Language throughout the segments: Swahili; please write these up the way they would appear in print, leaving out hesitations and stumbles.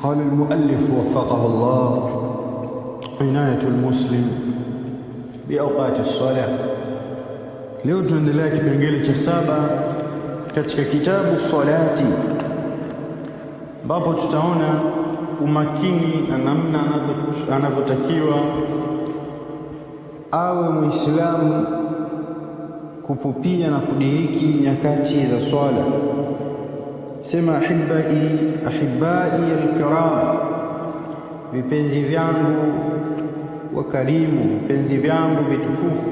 قال المؤلف وفقه الله: عناية المسلم بأوقات الصلاة. Leo tunaendelea kipengele cha 7 katika kitabu salati, ambapo tutaona umakini na namna anavyotakiwa awe Muislamu kupupia na kudiriki nyakati za swala. Sema ahibai alkiram, vipenzi vyangu wa karimu, vipenzi vyangu vitukufu.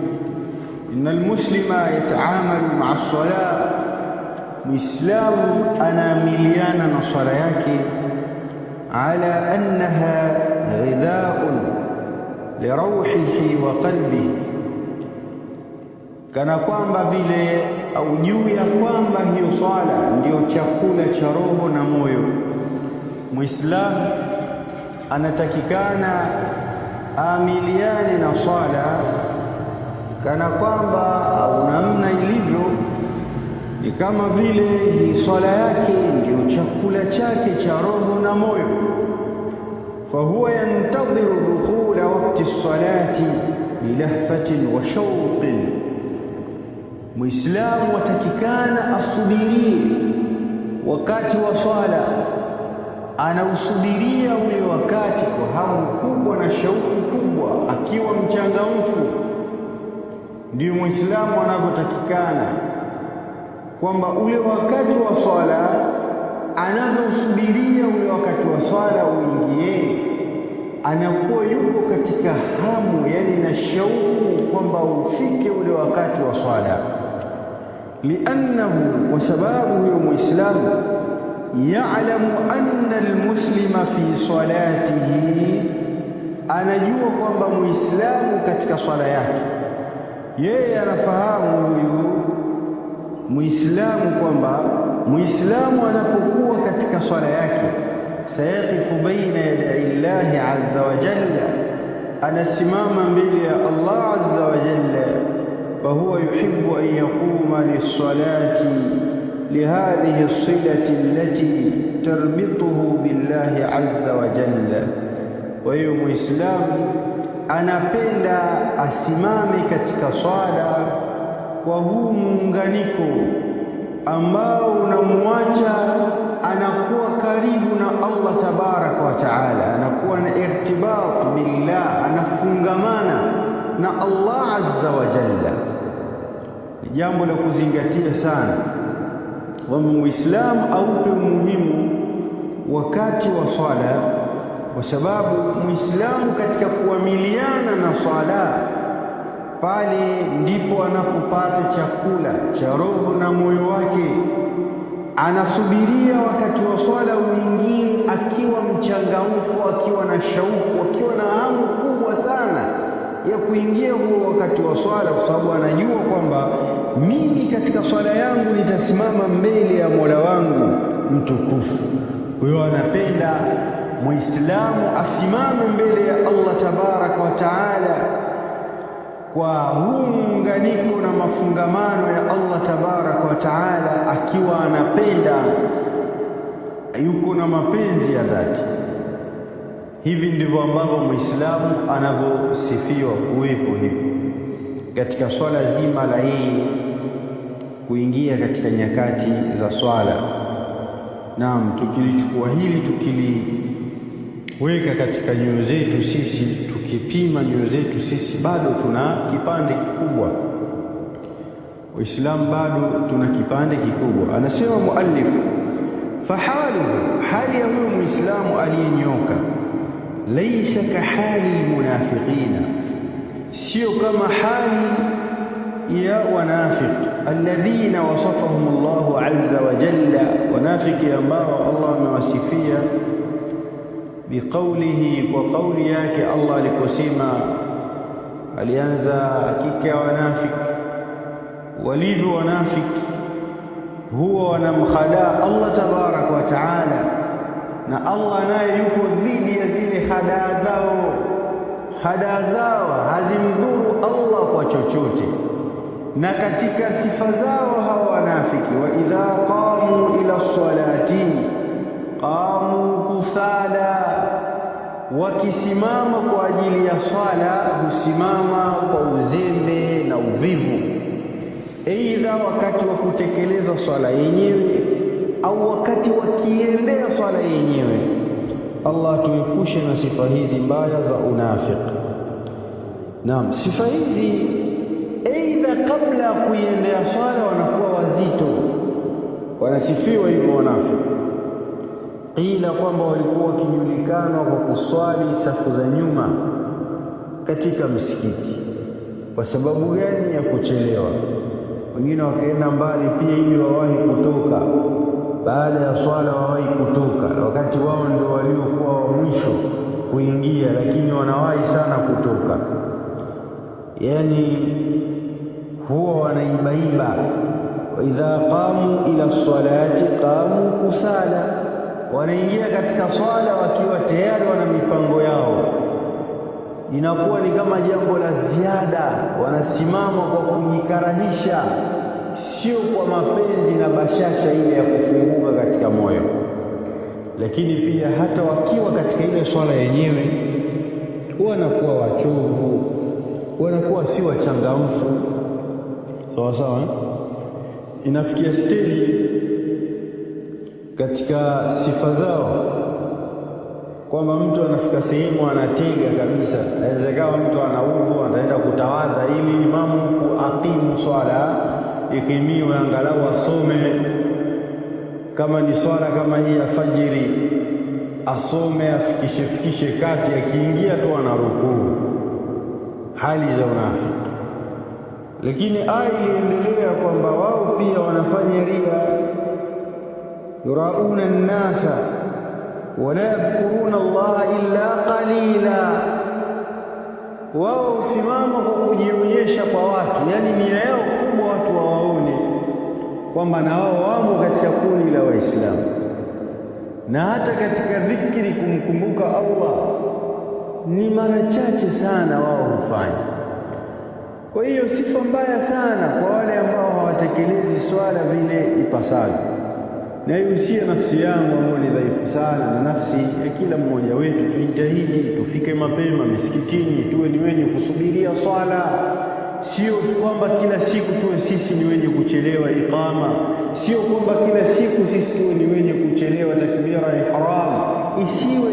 Inna almuslima yataamalu maa as-salah, Muislamu anaamiliana na swala yake ala annaha ghidhaun liruhihi wa qalbihi, kana kwamba vile au juu ya kwamba hiyo swala ndiyo chakula cha roho na moyo. Muislamu anatakikana aamiliane na swala kana kwamba au namna ilivyo ni kama vile hii swala yake ndiyo chakula chake cha roho na moyo. Fahuwa yantadhiru dukhula waqti as-salati bilahfatin wa shawqin, Muislamu atakikana asubirie wakati wa swala, anausubiria ule wakati kwa hamu kubwa na shauku kubwa, akiwa mchangamfu. Ndio Muislamu anavyotakikana, kwamba ule wakati wa swala anavyosubiria ule wakati wa swala uingie, anakuwa yuko katika hamu, yani na shauku kwamba ufike ule wakati wa swala. Liannahu, kwa sababu huyo Muislamu ya'lamu anna almuslima fi salatihi, anajua kwamba Muislamu katika swala yake, yeye anafahamu huyu Muislamu kwamba Muislamu anapokuwa katika swala yake, sayaqifu baina yaday Allahi azza wa jalla, anasimama mbele ya Allah azza wa jalla. Fahuwa yuhibbu an yaquma lis-salati lihadhihi as-silati allati tarbituhu billahi azza wa jalla. Kwa hiyo Muislamu anapenda asimame katika swala kwa huu muunganiko ambao unamwacha anakuwa karibu na Allah tabaraka wa taala, anakuwa na irtibat billah, anafungamana na Allah azza wa jalla. Ni jambo la kuzingatia sana, wa Muislamu aupe umuhimu wakati wa swala, kwa sababu Muislamu katika kuamiliana na swala, pale ndipo anapopata chakula cha roho na moyo wake. Anasubiria wakati wa swala uingie akiwa mchangamfu, akiwa na shauku, akiwa na hamu kubwa sana ya kuingia huo wakati wa swala, kwa sababu anajua kwamba mimi katika swala yangu nitasimama mbele ya Mola wangu mtukufu. Huyo anapenda Muislamu asimame mbele ya Allah tabaraka wa taala kwa huu muunganiko na mafungamano ya Allah tabaraka wa taala, akiwa anapenda, yuko na mapenzi ya dhati. Hivi ndivyo ambavyo Muislamu anavyosifiwa kuwepo hivi katika swala zima la yeye kuingia katika nyakati za swala. Naam, tukilichukua hili tukiliweka katika nyoyo zetu sisi, tukipima nyoyo zetu sisi, bado tuna kipande kikubwa. Waislamu bado tuna kipande kikubwa. Anasema muallif, fahaluhu, hali ya huyo Muislamu aliyenyoka, laysa kahali almunafiqina, sio kama hali ya wanafiki, alladhina wasafahum Allahu azza wa jalla, wanafiki ambao Allah amewasifia biqaulihi, kwa kauli yake Allah aliposema, alianza hakika wanafiki walivyo wanafiki huwa wanamkhadaa Allah tabaraka wa taala, na Allah naye yuko dhidi ya zile hadaa zao. Hadaa zao hazimdhuru Allah kwa chochote, na katika sifa zao hawa wanafiki, wa idha qamu ila salati, qamu kusala, wakisimama kwa ajili ya swala husimama kwa uzembe na uvivu, aidha wakati wa kutekeleza swala yenyewe au wakati wakiendea swala yenyewe. Allah tuepushe na sifa hizi mbaya za unafiki. Naam, sifa hizi aidha kabla ya kuiendea swala wanakuwa wazito, wanasifiwa hivyo wanafiki. Ila kwamba walikuwa wakijulikana kwa kuswali safu za nyuma katika msikiti. Kwa sababu gani? Ya kuchelewa. Wengine wakaenda mbali pia ili wawahi kutoka, baada ya swala wawahi kutoka, wakati wao ndio waliokuwa wa mwisho kuingia, lakini wanawahi sana kutoka. Yani huwa wanaibaiba. Wa idha qamu ila salati qamu kusala, wanaingia katika swala wakiwa tayari wana mipango yao. Inakuwa ni kama jambo la ziada, wanasimama kwa kujikarahisha, sio kwa mapenzi na bashasha ile ya kufunguka katika moyo. Lakini pia hata wakiwa katika ile swala yenyewe wanakuwa wachovu, wanakuwa si wachangamfu. Sawa sawa, inafikia stage katika sifa zao kwamba mtu anafika sehemu anatega kabisa. Inawezekana mtu anaudhu, ataenda kutawadha ili imamu huku aqimu swala ikimiwe, angalau asome. Kama ni swala kama hii ya fajiri, asome afikishe kati, akiingia tu anarukuu. Hali za unafiki. Lakini aya iliendelea kwamba wao pia wanafanya ria, yurauna an-nasa wala yadhkuruna Allaha illa qalila. Wao husimama kwa kujionyesha kwa watu, yani nia yao kubwa watu wawaone kwamba na wao wamo katika kundi la Waislamu, na hata katika dhikri kumkumbuka Allah ni mara chache sana wao hufanya. Kwa hiyo sifa mbaya sana kwa wale ambao hawatekelezi swala vile ipasavyo. Na hiyo nafsi yangu ambayo ni dhaifu sana, na nafsi ya kila mmoja wetu, tujitahidi tufike mapema misikitini, tuwe ni wenye kusubiria swala. Sio kwamba kila siku tuwe sisi ni wenye kuchelewa iqama, sio kwamba kila siku sisi tuwe ni wenye kuchelewa takbira ihram. Isiwe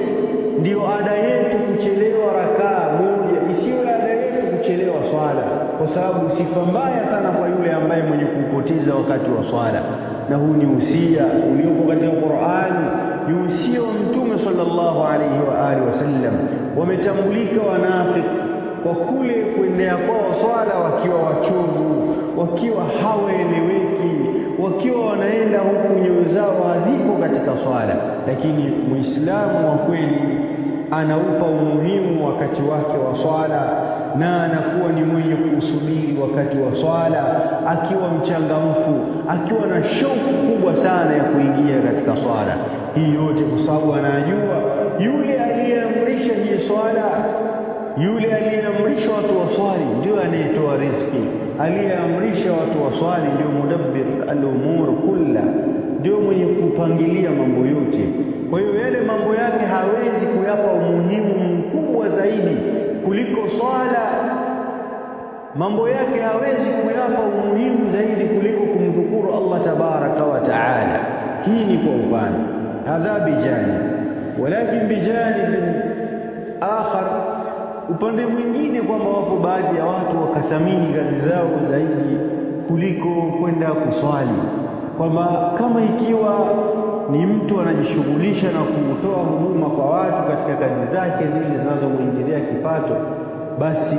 ndio ada yetu kuchelewa rakaa moja, isiwe ada yetu kuchelewa swala, kwa sababu sifa mbaya sana kwa yule ambaye mwenye kupoteza wakati wa swala. Na huu ni usia uliopo katika Qur'ani, ni usia wa Mtume sallallahu alayhi wa alihi wasallam. Wametambulika wanafiki kwa kule kuendea kwao swala wakiwa wachovu, wakiwa hawaeleweki, wakiwa wanaenda huku nyoyo zao hazipo katika swala. Lakini Muislamu wa kweli anaupa umuhimu wakati wake wa swala, na anakuwa ni mwenye kusubiri wakati wa swala akiwa mchangamfu, akiwa na shauku kubwa sana ya kuingia katika swala. Hii yote kwa sababu anajua yule aliyeamrisha hii swala, yule aliyeamrisha watu waswali ndio anayetoa riziki, aliyeamrisha watu waswali ndio mudabbir al-umur kulla, ndio mwenye kupangilia mambo yote. Kwa hiyo yale mambo yake hawezi kuyapa umuhimu mkubwa zaidi kuliko swala. Mambo yake hawezi kuyapa umuhimu zaidi kuliko kumdhukuru Allah tabaraka wa taala. Hii ni kwa upande hadha bijani, walakin bijani akhar, upande mwingine kwamba wapo baadhi ya watu wakathamini kazi zao zaidi kuliko kwenda kuswali, kwamba kama ikiwa ni mtu anajishughulisha na kutoa huduma kwa watu katika kazi zake zile zinazomuingizia kipato, basi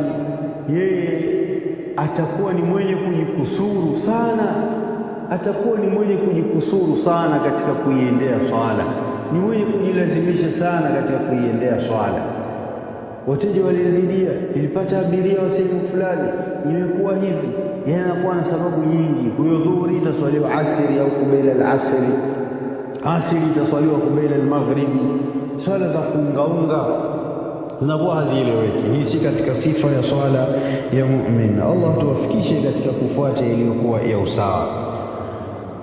yeye atakuwa ni mwenye kujikusuru sana, atakuwa ni mwenye kujikusuru sana katika kuiendea swala, ni mwenye kujilazimisha sana katika kuiendea swala. Wateja walizidia, nilipata abiria wa sehemu fulani, imekuwa hivi. Yeye anakuwa na sababu nyingi. Kwa hiyo dhuhuri itaswaliwa asri au kubaila al-asri, asri itaswaliwa kubaila al-maghribi. Swala za kuungaunga zinakuwa hazieleweki. Hii si katika sifa ya swala ya mu'min. Allah tuwafikishe katika kufuata iliyokuwa ya usawa.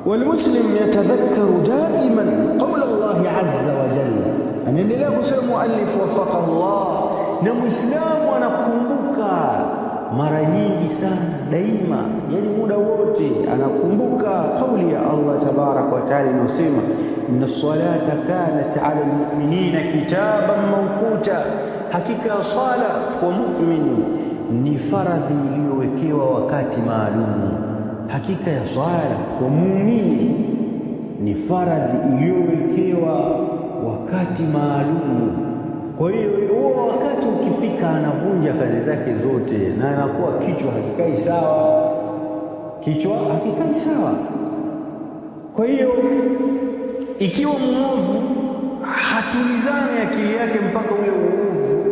Walmuslim yatadhakkaru daiman qawla Allah azza wa jalla. Anaendelea kusema muallif wafaqa Allah, na muislamu anakumbuka mara nyingi sana daima, yani muda wote anakumbuka kauli ya Allah tabarak wa taala inasema inna salata kanat ala almu'minina kitaban mawquta, hakika sala kwa mu'min ni faradhi iliyowekewa wakati maalum. Hakika ya swala kwa muumini ni faradhi iliyowekewa wakati maalum. Kwa hiyo huo wakati ukifika, anavunja kazi zake zote na anakuwa kichwa hakikai sawa, kichwa hakikai sawa. Kwa hiyo ikiwa muovu hatulizane akili yake mpaka ule uovu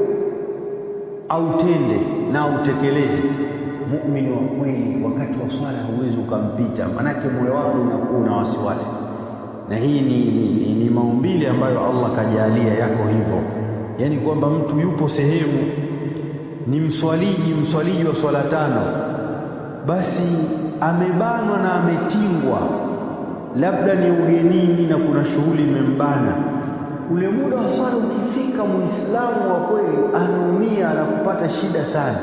autende na utekeleze. Muumini wa kweli wakati wa swala huwezi ukampita, manake moyo wako unakuwa una wasiwasi, na hii ni maumbile ambayo Allah kajalia yako hivyo, yani kwamba mtu yupo sehemu ni mswaliji wa swala tano, basi amebanwa na ametingwa, labda ni ugenini na kuna shughuli imembana. Ule muda wa swala ukifika, muislamu wa kweli anaumia na kupata shida sana.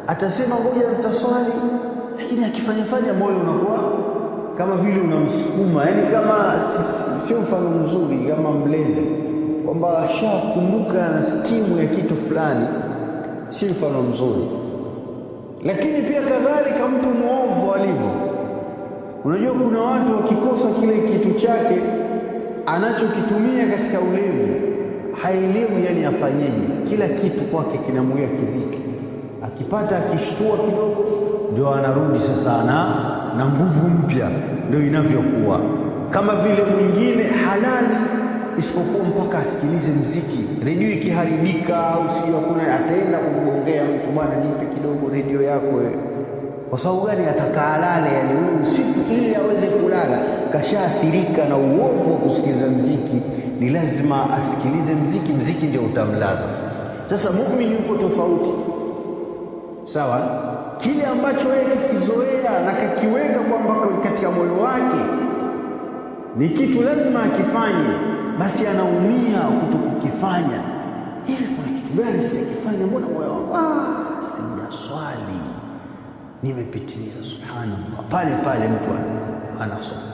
Atasema ngoja nitaswali, lakini akifanya moyo unakuwa kama vile unamsukuma, yani kama sio mfano mzuri, kama mlevi kwamba ashakumbuka na stimu ya kitu fulani, si mfano mzuri. Lakini pia kadhalika mtu muovu alivyo, unajua kuna watu wakikosa kile kitu chake anachokitumia katika ulevi haelewi yani afanyeje, kila kitu kwake kinamwia kizito. Akipata akishtua kidogo ndio anarudi sasa na nguvu mpya, ndio inavyokuwa. Kama vile mwingine halali isipokuwa mpaka asikilize mziki, redio ikiharibika au sio, kuna ataenda kumgongea mtu, bwana nipe kidogo redio yako wewe. Kwa sababu gani? Atakalale yani usiku ili aweze kulala, kashaathirika na uovu wa kusikiliza mziki, ni lazima asikilize mziki ndio utamlaza. Sasa muumini yuko tofauti, sawa? Kile ambacho yeye kizoea na kakiweka kwamba katika moyo wake ni kitu lazima akifanye, basi anaumia kutokukifanya. Hivi kuna kitu gani sijakifanya, mbona moyo wangu sijaswali, nimepitiliza? Subhanallah, pale mtu anaswali,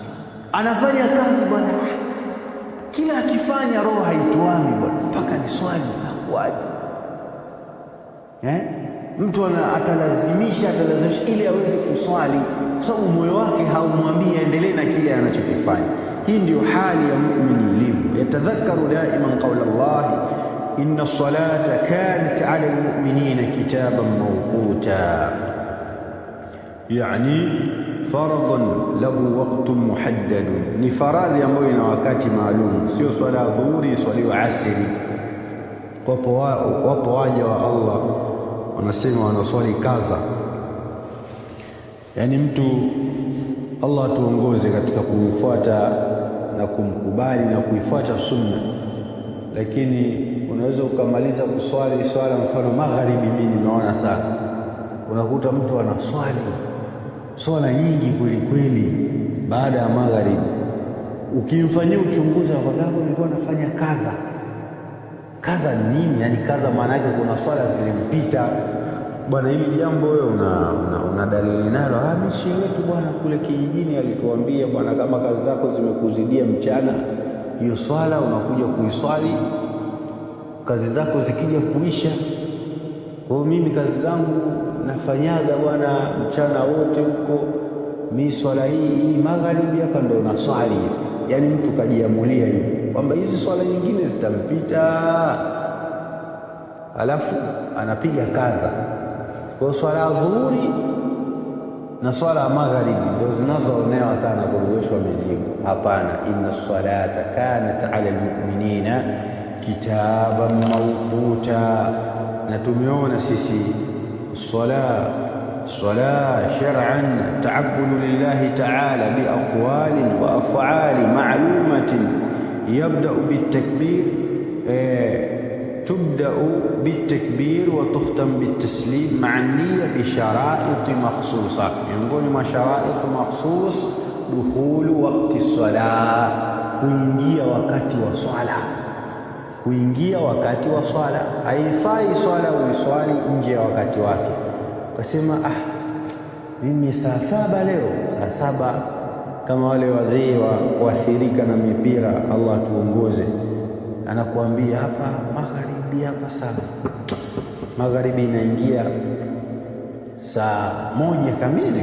anafanya kazi bwana, kila akifanya roho haituami bwana, mpaka ni swali na kuaje mtu atalazimisha ili aweze kuswali, kwa sababu moyo wake haumwambii aendelee na kile anachokifanya. Hii ndio hali ya muumini ilivyo. Yatadhakkaru daiman qawla Allah inna as-salata kanat 'ala al-mu'minina kitaban mawquta, yani faradan lahu waqtun muhaddad, ni faradhi ambayo ina wakati maalum, sio swala dhuhuri swaliwa asri. Wapo waja wa Allah wanasema wanaswali kaza, yani mtu, Allah tuongoze katika kumfuata na kumkubali na kuifuata sunna. Lakini unaweza ukamaliza kuswali swala mfano magharibi, mimi nimeona sana, unakuta mtu anaswali swala nyingi kweli baada ya magharibi, ukimfanyia uchunguzi wako nilikuwa nafanya kaza ni nini? Yani kaza maana yake kuna swala zilimpita bwana. Hili jambo wewe una dalili nalo? Mishi wetu bwana kule kijijini alituambia bwana, kama kazi zako zimekuzidia mchana, hiyo swala unakuja kuiswali, kazi zako zikija kuisha. Kwa mimi kazi zangu nafanyaga bwana mchana wote huko, mimi swala hii magharibi hapa ndo naswali. Yani mtu kajiamulia hivi kwamba hizi swala nyingine zitampita, alafu anapiga kaza. Kwa swala dhuhuri na swala magharibi ndio zinazoonewa sana kurudishwa mizigo. Hapana, inna salata kanat ala almu'minina kitaban mawquta. Na tumeona sisi swala shar'an ta'abbudu lillahi ta'ala bi aqwalin wa af'ali ma'lumatin yabda'u bitakbir تبدأ بالتكبير وتختم بالتسليم مع النية بشرائط مخصوصة. يقول ما شرائط مخصوص دخول وقت الصلاة، kuingia wakati wa swala. Kuingia wakati wa swala, haifai swala uiswali nje ya wakati wake. Ukasema mimi saa 7 leo, saa 7, kama wale wazee wa kuathirika na mipira, Allah tuongoze, anakuambia hapa magharibi, hapa sana magharibi inaingia saa 1 kamili,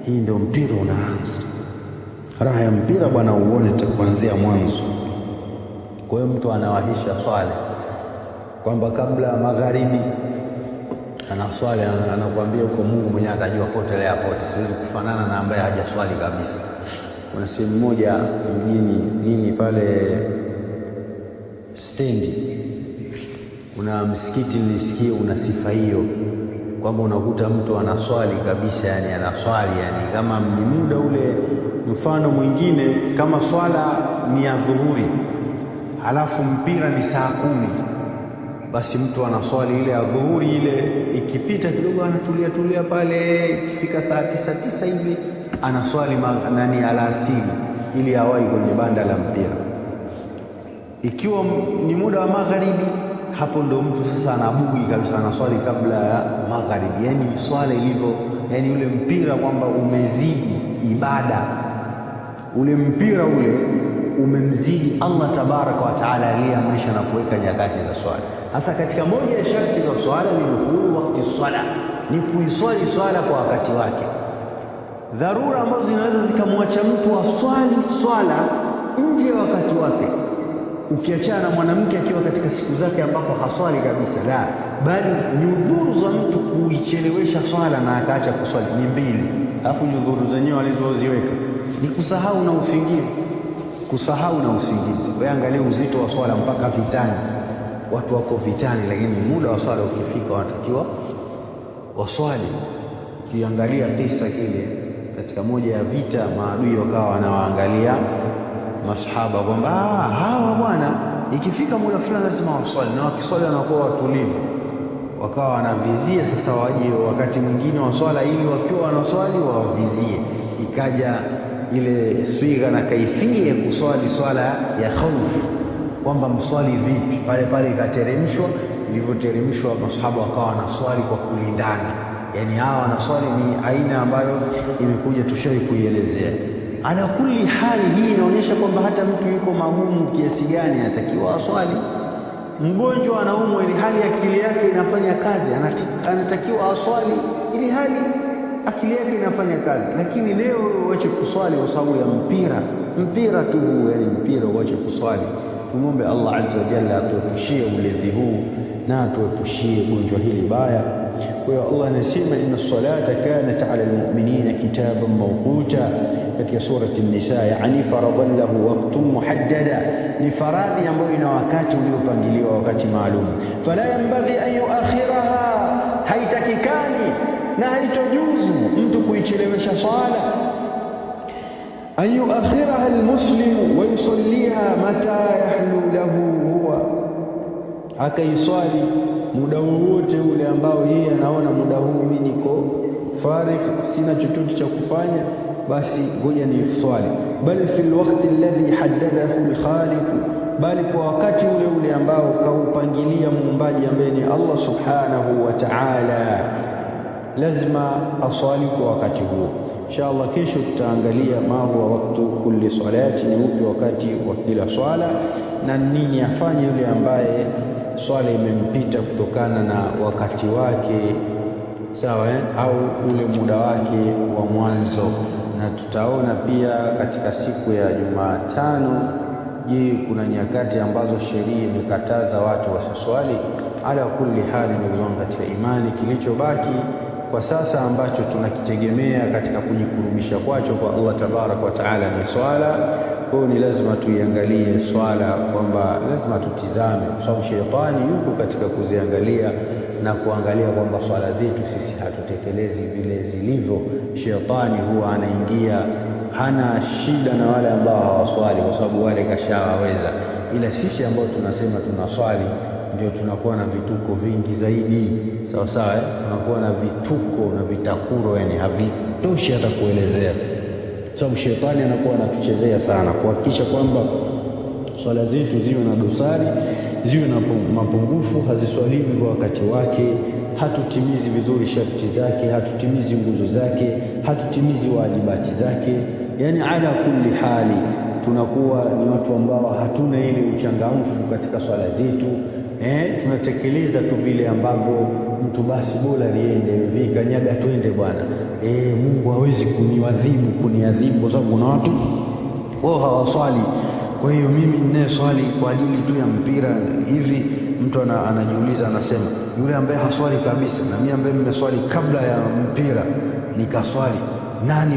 hii ndio mpira unaanza. Raha ya mpira bwana uone kuanzia mwanzo. Kwa hiyo mtu anawahisha swala kwamba kabla magharibi anaswali, anakuambia huko Mungu mwenyewe atajua potelea pote, siwezi kufanana na ambaye hajaswali kabisa. Kuna sehemu moja mjini nini pale stendi, kuna msikiti nilisikia una sifa hiyo kwamba unakuta mtu anaswali kabisa, yani anaswali yani kama ni muda ule. Mfano mwingine kama swala ni ya dhuhuri halafu mpira ni saa 10, basi mtu anaswali ile ya dhuhuri, ile ikipita kidogo anatulia pale, ikifika saa 9 hivi anaswali alasiri ili awahi kwenye banda la mpira. Ikiwa ni muda wa magharibi, hapo ndo mtu sasa anabugi kabisa, anaswali kabla ya magharibi. Yani swala ilivyo, yani ule mpira kwamba umezidi ibada, ule mpira ule umemzidi Allah tabaraka wa taala aliyeamrisha na kuweka nyakati za swala. Hasa katika moja ya sharti za swala ni dukhulu wakati swala, ni kuiswali swala kwa wakati wake. Dharura ambazo zinaweza zikamwacha mtu aswali swala nje ya wakati wake, ukiachana na mwanamke akiwa katika siku zake ambapo haswali kabisa, la, bali nyudhuru za mtu kuichelewesha swala na akaacha kuswali ni 2. Alafu nyudhuru zenyewe alizoziweka ni kusahau na usingizi. Kusahau na usingizi. Wewe angalia uzito wa swala mpaka vitani, watu wako vitani, lakini muda wa swala ukifika wanatakiwa waswali. Kiangalia kisa kile katika moja ya vita, maadui wakawa wanawaangalia masahaba kwamba hawa bwana ikifika muda fulani lazima waswali, na wakiswali wanakuwa watulivu, wakawa wanavizia sasa waje wakati mwingine wa swala ili wakiwa wanaswali wavizie. Ikaja ile swigha na kaifia kuswali swala ya khaufu, kwamba mswali vipi. Pale ikateremshwa, ilivyoteremshwa masahaba wakawa wanaswali kwa kulindana, yani hawa wanaswali ni aina ambayo imekuja tushai kuielezea. Ala kulli hali, hii inaonyesha kwamba hata mtu yuko magumu kiasi gani anatakiwa aswali. Mgonjwa anaumwa ili hali akili yake inafanya kazi, anatakiwa aswali ili hali akili yake inafanya kazi. Lakini leo uache kuswali kwa sababu ya mpira tu, yani mpira uache kuswali. Tumombe Allah azza wa jalla atuepushie ulevi huu na atuepushie gonjwa hili baya. Kwa hiyo Allah anasema inna salata kanat ala almu'minina kitaban mawquta katika surati an-Nisa, yani faradan lahu waqtun muhaddada, ni faradhi ambayo ina wakati uliopangiliwa, wakati maalum. Fala yanbaghi an yuakhiraha, haitakikani na haitojuzu mtu kuichelewesha swala. An yuakhiraha almuslimu wa yusalliha mata yahlu lahu huwa, akaiswali muda wowote ule ambao yeye anaona muda huu mimi niko farik, sina chochote cha kufanya, basi ngoja ni swali. Bal fi alwaqti alladhi haddadahu alkhaliq, bali kwa wakati ule ambao kaupangilia muumbaji ambaye ni Allah subhanahu wa ta'ala, lazima aswali kwa wakati huo. Inshallah kesho tutaangalia ma huwa wakati kulli salati, ni upi wakati wa kila swala na nini afanye yule ambaye swala imempita kutokana na wakati wake, sawa au ule muda wake wa mwanzo. Na tutaona pia katika siku ya Jumatano, je, kuna nyakati ambazo sheria imekataza watu wasiswali? Ala kulli hali, ndugu zangu katika imani, kilichobaki kwa sasa ambacho tunakitegemea katika kujikurubisha kwacho kwa Allah tabarak wa taala ni swala. Kwa hiyo ni lazima tuiangalie swala, kwamba lazima tutizame, kwa sababu shetani yuko katika kuziangalia na kuangalia kwamba swala zetu sisi hatutekelezi vile zilivyo. Shetani huwa anaingia, hana shida na wale ambao hawaswali, kwa sababu wale kashawaweza, ila sisi ambao tunasema tunaswali ndio tunakuwa na vituko vingi zaidi. Sawa, tunakuwa na vituko na vitakuro, yani havitoshi hata kuelezea. sababu shetani anakuwa anatuchezea sana kuhakikisha kwamba swala zetu ziwe na dosari, ziwe na mapungufu, haziswaliwi kwa wakati wake, hatutimizi vizuri sharti zake, hatutimizi nguzo zake, hatutimizi wajibati zake. Yani ala kulli hali tunakuwa ni watu ambao hatuna ile uchangamfu katika swala zetu. Tunatekeleza tu vile ambavyo mtu basi bora liende vikanyaga twende bwana. Mungu hawezi kuniadhibu kwa sababu kuna watu wao hawaswali. Kwa hiyo mimi ninayeswali kwa ajili tu ya mpira hivi, mtu anajiuliza, anasema yule ambaye haswali kabisa na mimi ambaye nimeswali kabla ya mpira nikaswali, nani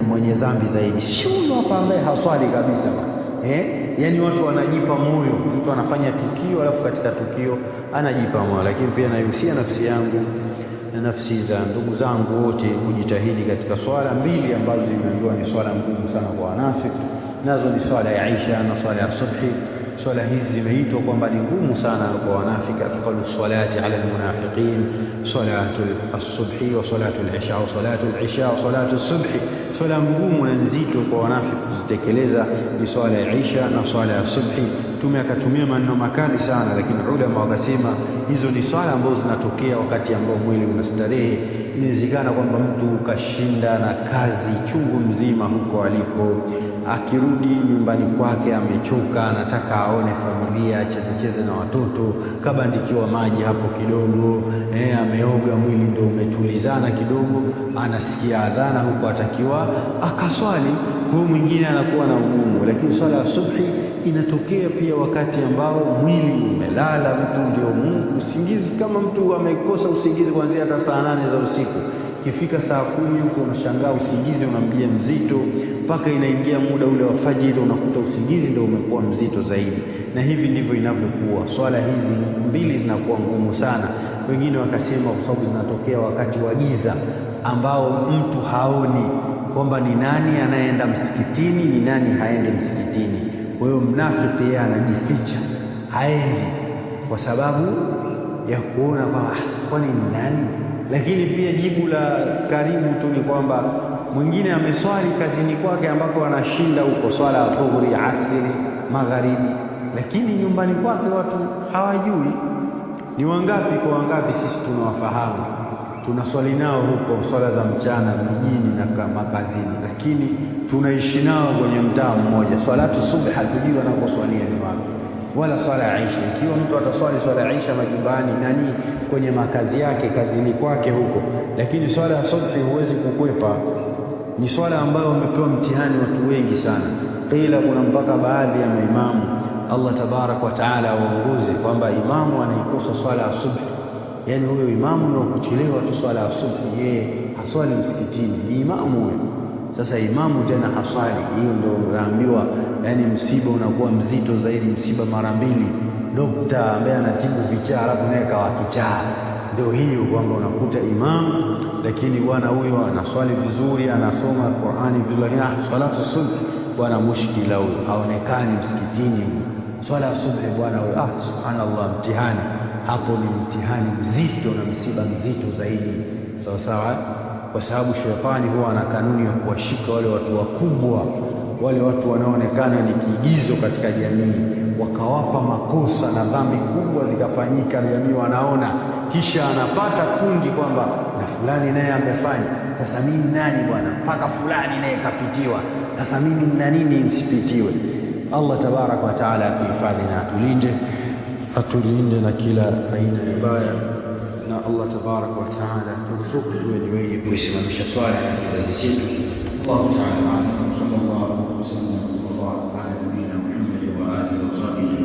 mwenye dhambi zaidi? Sio hapa ambaye haswali kabisa bwana. Yani watu wanajipa moyo, mtu anafanya tukio alafu katika tukio anajipa moyo. Lakini pia naihusia nafsi yangu na nafsi za ndugu zangu wote kujitahidi katika swala mbili ambazo zimeambiwa ni swala ngumu sana kwa wanafiki, nazo ni swala ya Isha na swala ya subhi. Swala hizi zimeitwa kwamba ni ngumu sana kwa wanafiki, athqalu salati ala almunafiqin salatu as-subhi wa salatu al-isha wa salatu al-isha wa salatu as-subhi. Swala ngumu na nzito kwa wanafiki kuzitekeleza ni swala ya Isha na swala ya subhi. Mtume akatumia maneno makali sana, lakini ulama wakasema hizo ni swala ambazo zinatokea wakati ambao mwili unastarehe. Inawezekana kwamba mtu ukashinda na kazi chungu mzima huko aliko, akirudi nyumbani kwake amechoka, anataka aone familia, cheze na watoto, kabandikiwa maji hapo kidogo, ameoga, mwili ndio umetulizana kidogo, anasikia adhana huko, atakiwa akaswali. Kwa mwingine anakuwa na ugumu. Lakini swala ya subhi inatokea pia wakati ambao mwili umelala, mtu ndio usingizi. Kama mtu amekosa usingizi kuanzia hata saa 8 za usiku, ikifika saa 10 huko unashangaa usingizi unamjia mzito, mpaka inaingia muda ule wa fajiri unakuta usingizi ndio umekuwa mzito zaidi. Na hivi ndivyo inavyokuwa. Swala hizi mbili zinakuwa ngumu sana. Wengine wakasema kwa sababu zinatokea wakati wa giza ambao mtu haoni kwamba ni nani anaenda msikitini, ni nani haendi msikitini. Kwa hiyo mnafiki yeye anajificha, haendi kwa sababu ya kuona kwamba kwani ni nani. Lakini pia jibu la karibu tu ni kwamba mwingine ameswali kazini kwake ambako anashinda huko swala ya dhuhuri, asiri, magharibi, lakini nyumbani kwake watu hawajui. Ni wangapi kwa wangapi sisi tunawafahamu, tunaswali nao huko swala za mchana mijini na makazini, lakini tunaishi nao kwenye mtaa mmoja. Swalatu subhi hatujui wanakoswalia ni wapi, wala swala ya Isha. Ikiwa mtu ataswali swala ya Isha majumbani kwenye makazi yake, kazini kwake huko, lakini swala ya subhi huwezi kukwepa. Ni swala ambayo wamepewa mtihani watu wengi sana. Qila kuna mpaka baadhi ya maimamu Allah tabarak wa taala waongoze kwamba imamu anaikosa swala ya subhi, yani huyo imamu ni kuchelewa tu swala ya subhi, yeye haswali msikitini, ni imamu huyo. Sasa imamu tena haswali, hiyo ndio unaambiwa, yani msiba unakuwa mzito zaidi, msiba mara mbili. Dokta ambaye anatibu vichaa alafu naye kawa kichaa, ndio hiyo kwamba unakuta imamu lakini bwana huyo anaswali vizuri, anasoma Qur'ani vizuri, lakini salatu subhi bwana mushkila huyo, haonekani msikitini. Swala ya subhi bwana huyo, subhanallah, mtihani hapo, ni mtihani mzito na msiba mzito zaidi. Sawa, kwa sababu shetani huwa ana kanuni ya kuwashika wale watu wakubwa, wale watu wanaoonekana ni kiigizo katika jamii, wakawapa makosa na dhambi kubwa zikafanyika, jamii wanaona, kisha anapata kundi kwamba na fulani naye amefanya, sasa mimi nani bwana, mpaka fulani naye kapitiwa, sasa mimi nina nini nisipitiwe? Allah tabarak wa taala atuhifadhi na atulinde na kila aina ya baya, na Allah tabarak wa taala turuzuku tuwe ni wenye kuisimamisha swala na kizazi chetu. Allah taala sallallahu alaihi wasallam wa baraka ala nabiyina Muhammad wa alihi wa sahbihi.